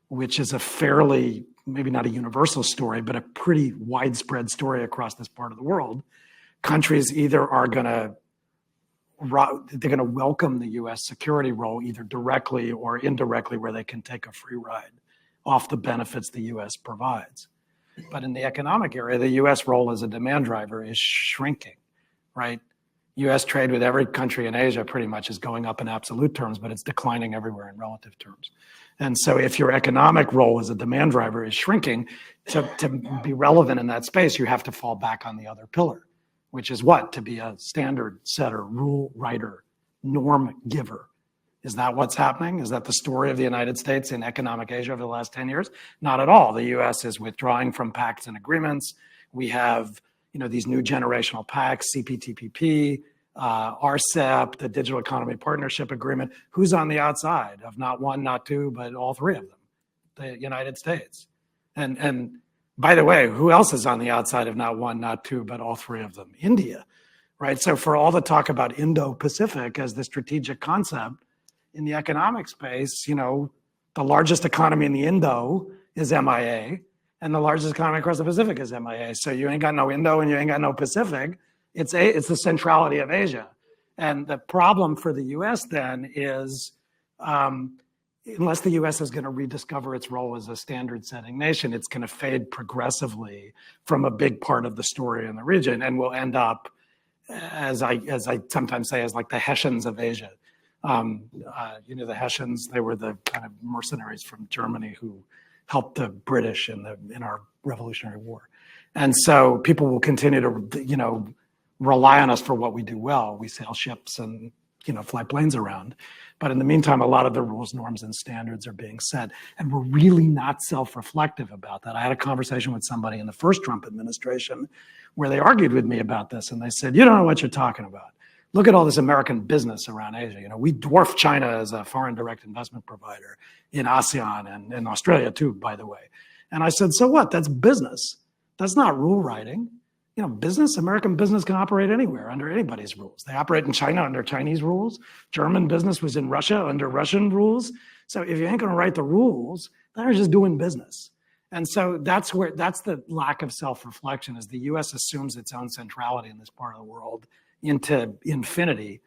which is a fairly, maybe not a universal story, but a pretty widespread story across this part of the world, countries either are they're going to welcome the US security role either directly or indirectly, where they can take a free ride off the benefits the US provides. But in the economic area, the US role as a demand driver is shrinking, right? US trade with every country in Asia pretty much is going up in absolute terms, but it's declining everywhere in relative terms. And so if your economic role as a demand driver is shrinking, to be relevant in that space, you have to fall back on the other pillar, which is what? To be a standard setter, rule writer, norm giver. Is that what's happening? Is that the story of the United States in economic Asia over the last 10 years? Not at all. The US is withdrawing from pacts and agreements. We have, you know, these new generational pacts, CPTPP, RCEP, the Digital Economy Partnership Agreement. Who's on the outside of not one, not two, but all three of them? The United States. And by the way, who else is on the outside of not one, not two, but all three of them? India, right? So for all the talk about Indo-Pacific as the strategic concept, in the economic space, you know, the largest economy in the Indo is MIA, and the largest economy across the Pacific is MIA. So you ain't got no Indo and you ain't got no Pacific. It's the centrality of Asia. And the problem for the US then is unless the US is going to rediscover its role as a standard setting nation, it's going to fade progressively from a big part of the story in the region, and will end up, as I sometimes say, as like the Hessians of Asia. The Hessians, they were the kind of mercenaries from Germany who helped the British in our Revolutionary War. And so people will continue to, rely on us for what we do well. We sail ships and, fly planes around. But in the meantime, a lot of the rules, norms, and standards are being set. And we're really not self-reflective about that. I had a conversation with somebody in the first Trump administration where they argued with me about this. And they said, you don't know what you're talking about. Look at all this American business around Asia. We dwarf China as a foreign direct investment provider in ASEAN and in Australia too, by the way. And I said, so what? That's business. That's not rule writing. American business can operate anywhere under anybody's rules. They operate in China under Chinese rules. German business was in Russia under Russian rules. So if you ain't going to write the rules, then you're just doing business. And so that's the lack of self-reflection, is the U.S. assumes its own centrality in this part of the world into infinity.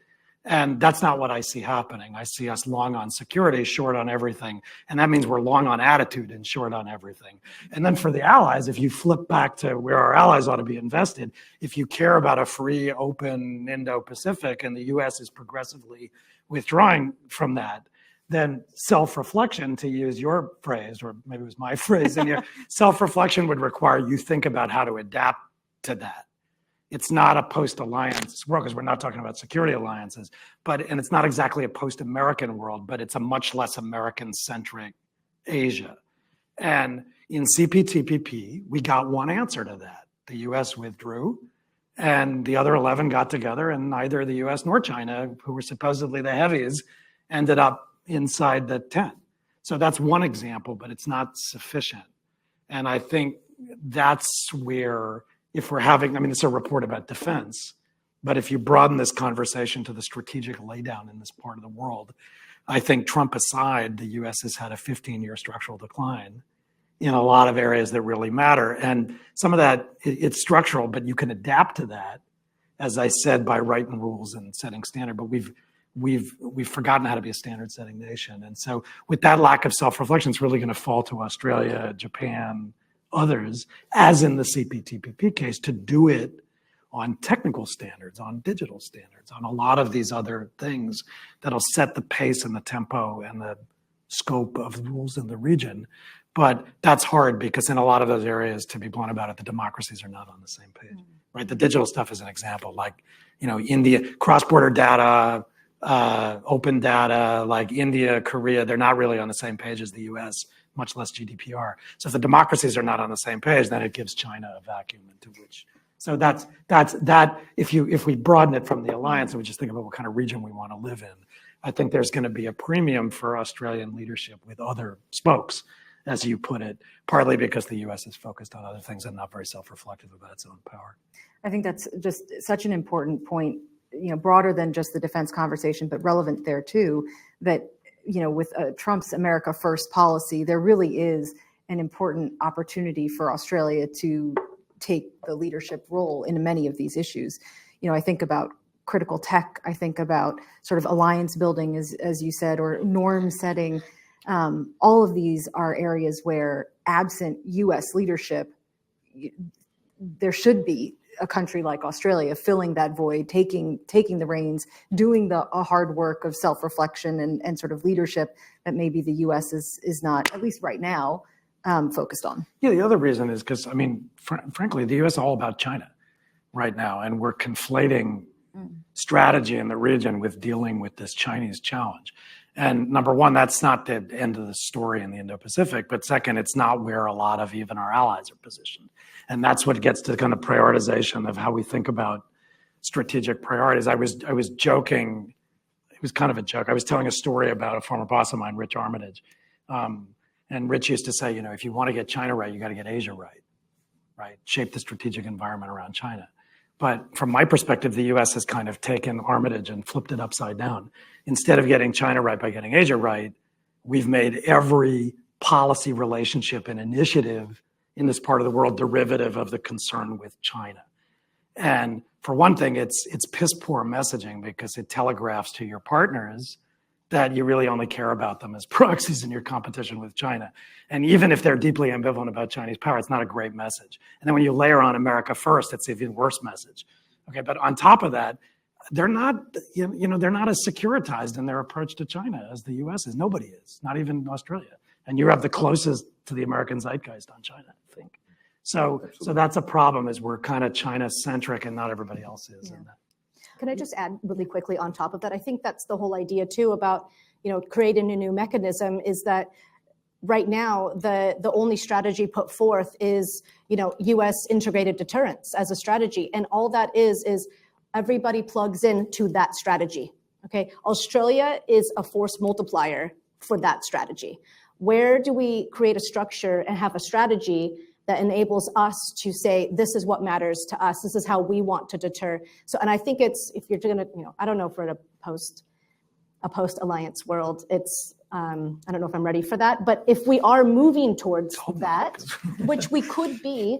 And that's not what I see happening. I see us long on security, short on everything. And that means we're long on attitude and short on everything. And then for the allies, if you flip back to where our allies ought to be invested, if you care about a free, open Indo-Pacific, and the US is progressively withdrawing from that, then self-reflection, to use your phrase, or maybe it was my phrase, and self-reflection would require you think about how to adapt to that. It's not a post-alliance world, because we're not talking about security alliances, and it's not exactly a post-American world, but it's a much less American-centric Asia. And in CPTPP, we got one answer to that. The US withdrew, and the other 11 got together, and neither the US nor China, who were supposedly the heavies, ended up inside the tent. So that's one example, but it's not sufficient. And I think that's where, if we're having, it's a report about defense, but if you broaden this conversation to the strategic laydown in this part of the world, I think Trump aside, the US has had a 15-year structural decline in a lot of areas that really matter. And some of that, it's structural, but you can adapt to that, as I said, by writing rules and setting standard, but we've forgotten how to be a standard setting nation. And so with that lack of self-reflection, it's really going to fall to Australia, Japan, others, as in the CPTPP case, to do it on technical standards, on digital standards, on a lot of these other things that'll set the pace and the tempo and the scope of the rules in the region. But that's hard because in a lot of those areas, to be blunt about it, the democracies are not on the same page, right? The digital stuff is an example, like, India, cross-border data, open data, like India, Korea, they're not really on the same page as the US, much less GDPR. So if the democracies are not on the same page, then it gives China a vacuum into which. So that's that. If we broaden it from the alliance and we just think about what kind of region we want to live in, I think there's going to be a premium for Australian leadership with other spokes, as you put it, partly because the US is focused on other things and not very self-reflective about its own power. I think that's just such an important point, broader than just the defense conversation, but relevant there too, that with Trump's America First policy, there really is an important opportunity for Australia to take the leadership role in many of these issues. I think about critical tech, I think about sort of alliance building, as you said, or norm setting. All of these are areas where, absent US leadership, there should be a country like Australia filling that void, taking the reins, doing the hard work of self-reflection and sort of leadership that maybe the US is not, at least right now, focused on. Yeah, the other reason is because, frankly, the US is all about China right now, and we're conflating strategy in the region with dealing with this Chinese challenge. And number one, that's not the end of the story in the Indo-Pacific, but second, it's not where a lot of even our allies are positioned. And that's what gets to the kind of prioritization of how we think about strategic priorities. I was joking, it was kind of a joke. I was telling a story about a former boss of mine, Rich Armitage. And Rich used to say, if you want to get China right, you got to get Asia right? Shape the strategic environment around China. But from my perspective, the US has kind of taken Armitage and flipped it upside down. Instead of getting China right by getting Asia right, we've made every policy relationship and initiative in this part of the world derivative of the concern with China. And for one thing, it's piss poor messaging because it telegraphs to your partners that you really only care about them as proxies in your competition with China. And even if they're deeply ambivalent about Chinese power, it's not a great message. And then when you layer on America first, it's an even worse message. Okay, but on top of that, they're not, they're not as securitized in their approach to China as the U.S. is. Nobody is, not even Australia. And you have the closest to the American zeitgeist on China, I think. So that's a problem, is we're kind of China-centric and not everybody else is. Yeah. In that. Can I just add really quickly on top of that? I think that's the whole idea too about, creating a new mechanism, is that right now the only strategy put forth is, U.S. integrated deterrence as a strategy. And all that is everybody plugs into that strategy, okay? Australia is a force multiplier for that strategy. Where do we create a structure and have a strategy that enables us to say, this is what matters to us, this is how we want to deter? So, and I think it's, if you're gonna, I don't know if we're in a post-alliance world, it's, I don't know if I'm ready for that, but if we are moving towards that, which we could be,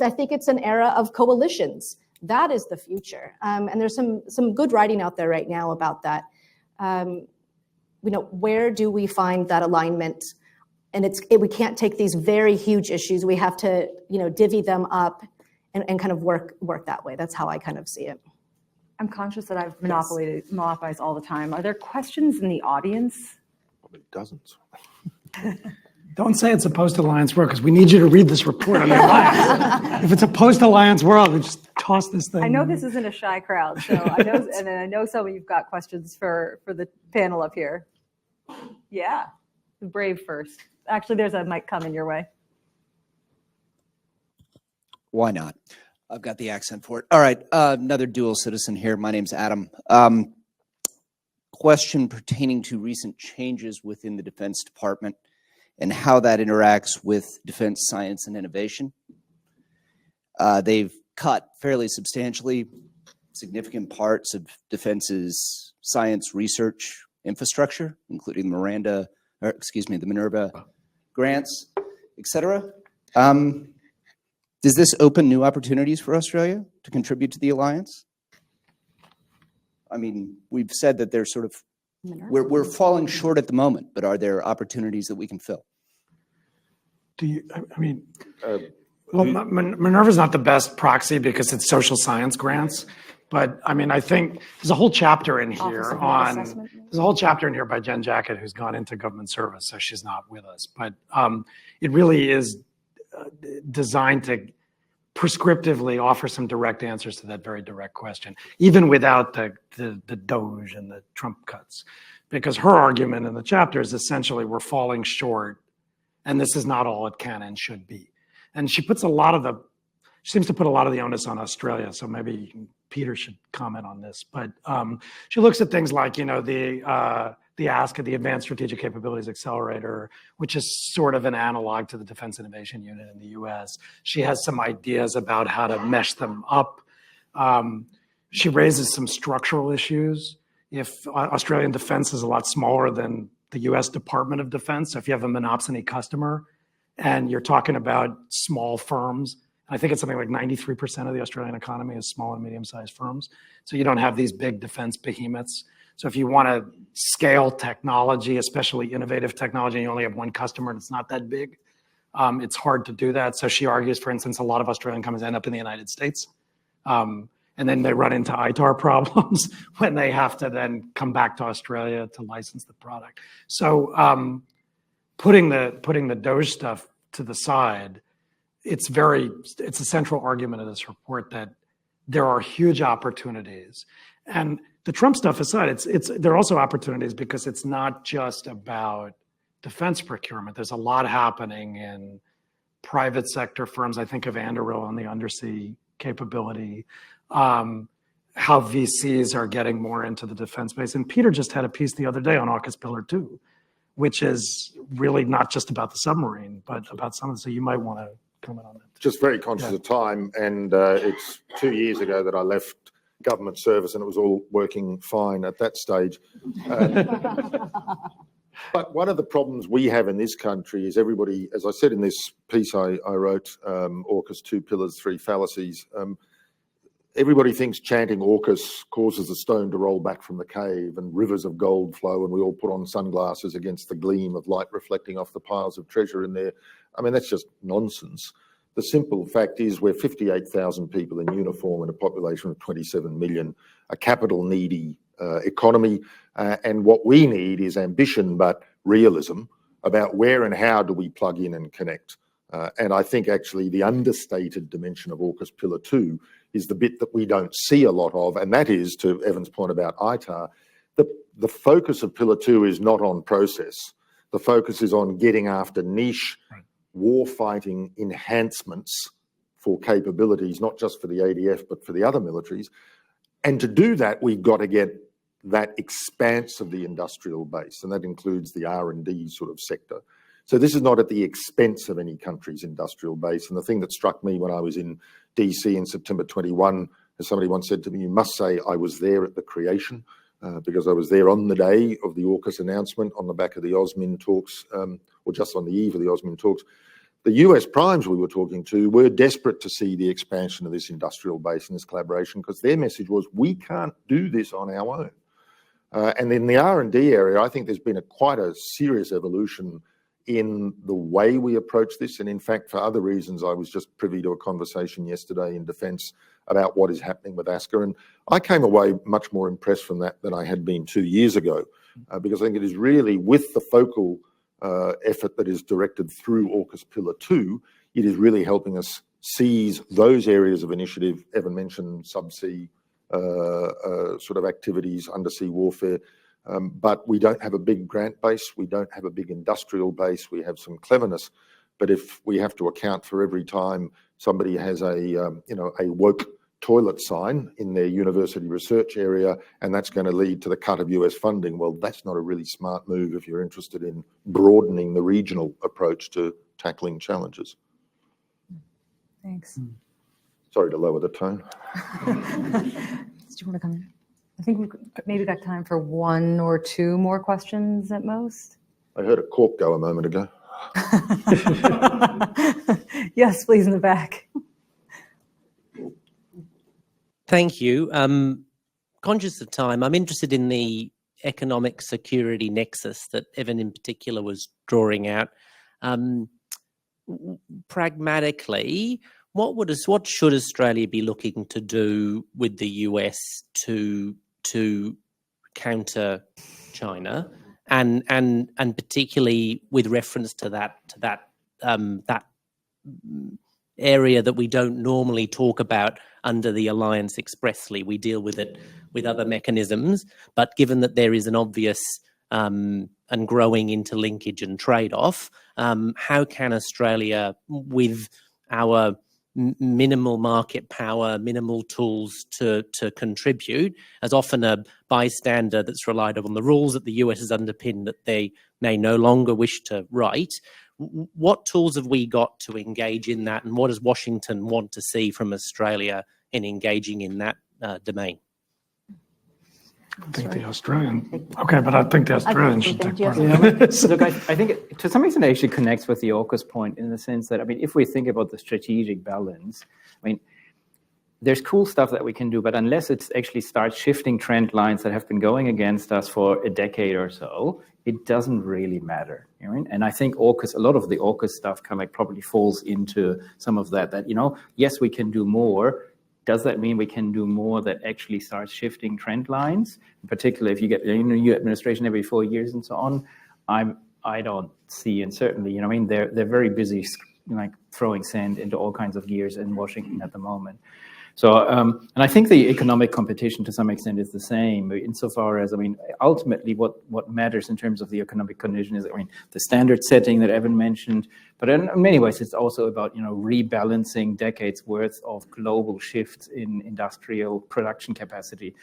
I think it's an era of coalitions. That is the future. And there's some good writing out there right now about that. Where do we find that alignment? And we can't take these very huge issues. We have to, divvy them up and kind of work that way. That's how I kind of see it. I'm conscious that I've monopolized all the time. Are there questions in the audience? Probably dozens. Don't say it's a post-alliance world, because we need you to read this report on the alliance. If it's a post-alliance world, we just toss this thing. I know this isn't a shy crowd, so I know some of you've got questions for the panel up here. Yeah, the brave first. Actually, there's a mic coming your way. Why not? I've got the accent for it. All right, another dual citizen here. My name's Adam. Question pertaining to recent changes within the Defense Department and how that interacts with defense science and innovation. They've cut fairly substantially significant parts of defense's science research infrastructure, including the Minerva grants, et cetera. Does this open new opportunities for Australia to contribute to the alliance? I mean, we've said that there's sort of, we're falling short at the moment, but are there opportunities that we can fill? Well, Minerva's not the best proxy because it's social science grants. But I mean, I think there's a whole chapter in here by Jen Jacket, who's gone into government service, so she's not with us. But it really is designed to prescriptively offer some direct answers to that very direct question, even without the Doge and the Trump cuts. Because her argument in the chapter is essentially we're falling short, and this is not all it can and should be. And she puts she seems to put a lot of the onus on Australia, so maybe Peter should comment on this. But she looks at things like, the ASCA, the Advanced Strategic Capabilities Accelerator, which is sort of an analog to the Defense Innovation Unit in the US. She has some ideas about how to mesh them up. She raises some structural issues. If Australian defense is a lot smaller than the US Department of Defense, so if you have a monopsony customer and you're talking about small firms, I think it's something like 93% of the Australian economy is small and medium-sized firms. So you don't have these big defense behemoths. So if you want to scale technology, especially innovative technology, and you only have one customer and it's not that big, it's hard to do that. So she argues, for instance, a lot of Australian companies end up in the United States. And then they run into ITAR problems when they have to then come back to Australia to license the product. So putting the Doge stuff to the side, it's a central argument of this report that there are huge opportunities. And the Trump stuff aside, there are also opportunities because it's not just about defense procurement. There's a lot happening in private sector firms. I think of Anduril on the undersea capability, how VCs are getting more into the defense space. And Peter just had a piece the other day on AUKUS Pillar 2, which is really not just about the submarine, but about some of it. So you might want to comment on that. Just very conscious of time, and it's 2 years ago that I left government service and it was all working fine at that stage. But one of the problems we have in this country is everybody, as I said in this piece I wrote, AUKUS 2 Pillars, 3 Fallacies, everybody thinks chanting AUKUS causes a stone to roll back from the cave and rivers of gold flow and we all put on sunglasses against the gleam of light reflecting off the piles of treasure in there. I mean, that's just nonsense. The simple fact is we're 58,000 people in uniform in a population of 27 million, a capital needy economy. And what we need is ambition, but realism about where and how do we plug in and connect. And I think actually the understated dimension of AUKUS Pillar 2 is the bit that we don't see a lot of, and that is, to Evan's point about ITAR, the focus of Pillar 2 is not on process. The focus is on getting after niche war-fighting enhancements for capabilities, not just for the ADF, but for the other militaries. And to do that, we've got to get that expanse of the industrial base, and that includes the R&D sort of sector. So this is not at the expense of any country's industrial base. And the thing that struck me when I was in DC in September 21, as somebody once said to me, you must say I was there at the creation, because I was there on the day of the AUKUS announcement on the back of the OSMIN talks, or just on the eve of the OSMIN talks. The US primes we were talking to were desperate to see the expansion of this industrial base and this collaboration, because their message was, we can't do this on our own. And in the R&D area, I think there's been quite a serious evolution in the way we approach this. And in fact, for other reasons, I was just privy to a conversation yesterday in defence about what is happening with ASCA. And I came away much more impressed from that than I had been 2 years ago, because I think it is really with the focal effort that is directed through AUKUS Pillar 2, it is really helping us seize those areas of initiative. Evan mentioned subsea sort of activities, undersea warfare. But we don't have a big grant base. We don't have a big industrial base. We have some cleverness. But if we have to account for every time somebody has a woke toilet sign in their university research area, and that's going to lead to the cut of US funding, well, that's not a really smart move if you're interested in broadening the regional approach to tackling challenges. Thanks. Sorry to lower the tone. Do you want to come in? I think we've maybe got time for 1 or 2 more questions at most. I heard a cork go a moment ago. Yes, please, in the back. Thank you. Conscious of time, I'm interested in the economic security nexus that Evan in particular was drawing out. Pragmatically, what should Australia be looking to do with the US to counter China, and particularly with reference to that area that we don't normally talk about under the alliance expressly. We deal with it with other mechanisms, but given that there is an obvious and growing interlinkage and trade-off, how can Australia, with our minimal market power, minimal tools to contribute, as often a bystander that's relied on the rules that the US has underpinned that they may no longer wish to write, what tools have we got to engage in that, and what does Washington want to see from Australia in engaging in that domain? I think the Australian, okay, but I think the Australians should take part. Look, I think it, to some extent it actually connects with the AUKUS point in the sense that, I mean, if we think about the strategic balance, I mean, there's cool stuff that we can do, but unless it actually starts shifting trend lines that have been going against us for a decade or so, it doesn't really matter. You know what I mean? And I think AUKUS, a lot of the AUKUS stuff kind of like probably falls into some of that, you know, yes, we can do more. Does that mean we can do more that actually starts shifting trend lines? In particular, if you get a new administration every 4 years and so on, I don't see, and certainly, you know, I mean, they're very busy, like throwing sand into all kinds of gears in Washington at the moment. So, and I think the economic competition to some extent is the same, insofar as, I mean, ultimately what matters in terms of the economic condition is, I mean, the standard setting that Evan mentioned, but in many ways it's also about, you know, rebalancing decades worth of global shifts in industrial production capacity.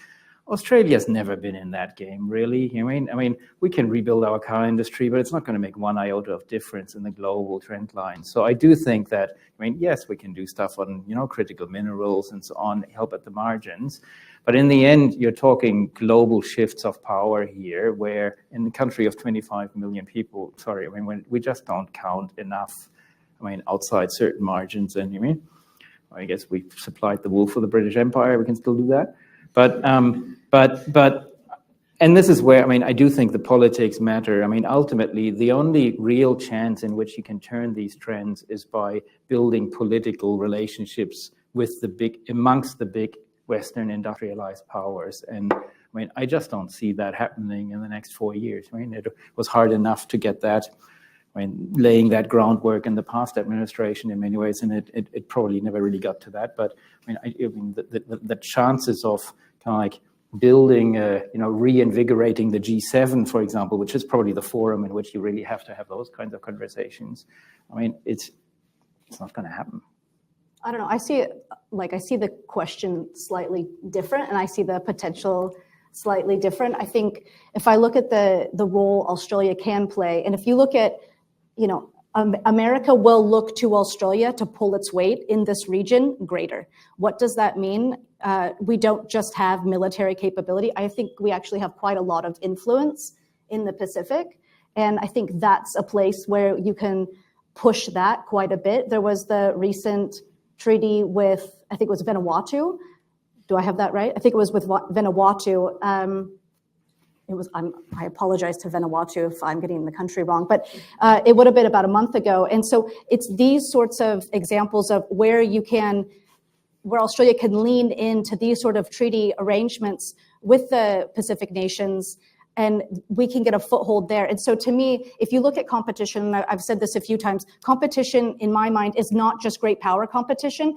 Australia's never been in that game, really. I mean, we can rebuild our car industry, but it's not going to make one iota of difference in the global trend line. So I do think that, I mean, yes, we can do stuff on, you know, critical minerals and so on, help at the margins. But in the end, you're talking global shifts of power here, where in the country of 25 million people, when we just don't count enough, I mean, outside certain margins, and you mean. I guess we supplied the wool for the British Empire. We can still do that. But and this is where, I mean, I do think the politics matter. I mean, ultimately, the only real chance in which you can turn these trends is by building political relationships with amongst the big Western industrialized powers. And I mean, I just don't see that happening in the next 4 years. I mean, it was hard enough to get that, I mean, laying that groundwork in the past administration in many ways, and it probably never really got to that. But I mean, the chances of kind of like building, reinvigorating the G7, for example, which is probably the forum in which you really have to have those kinds of conversations. I mean, it's not going to happen. I don't know. I see the question slightly different, and I see the potential slightly different. I think if I look at the role Australia can play, and if you look at, America will look to Australia to pull its weight in this region greater. What does that mean? We don't just have military capability. I think we actually have quite a lot of influence in the Pacific. And I think that's a place where you can push that quite a bit. There was the recent treaty with, I think it was Vanuatu. Do I have that right? I think it was with Vanuatu. I apologize to Vanuatu if I'm getting the country wrong, but it would have been about a month ago. And so it's these sorts of examples of where Australia can lean into these sort of treaty arrangements with the Pacific nations, and we can get a foothold there. And so to me, if you look at competition, and I've said this a few times, competition in my mind is not just great power competition.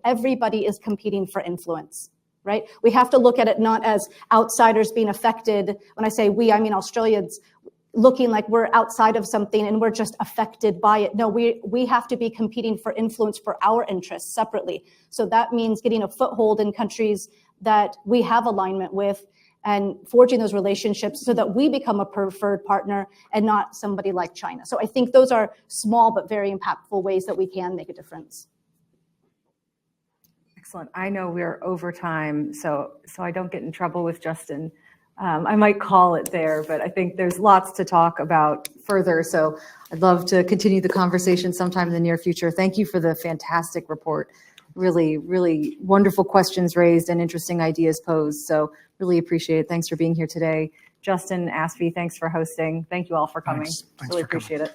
Everybody is competing for influence, right? We have to look at it not as outsiders being affected. When I say we, I mean Australians looking like we're outside of something and we're just affected by it. No, we have to be competing for influence for our interests separately. So that means getting a foothold in countries that we have alignment with and forging those relationships so that we become a preferred partner and not somebody like China. So I think those are small but very impactful ways that we can make a difference. Excellent. I know we're over time, so I don't get in trouble with Justin. I might call it there, but I think there's lots to talk about further. So I'd love to continue the conversation sometime in the near future. Thank you for the fantastic report. Really, really wonderful questions raised and interesting ideas posed. So really appreciate it. Thanks for being here today. Justin, ASPI, thanks for hosting. Thank you all for coming. Thanks Really for coming. appreciate it.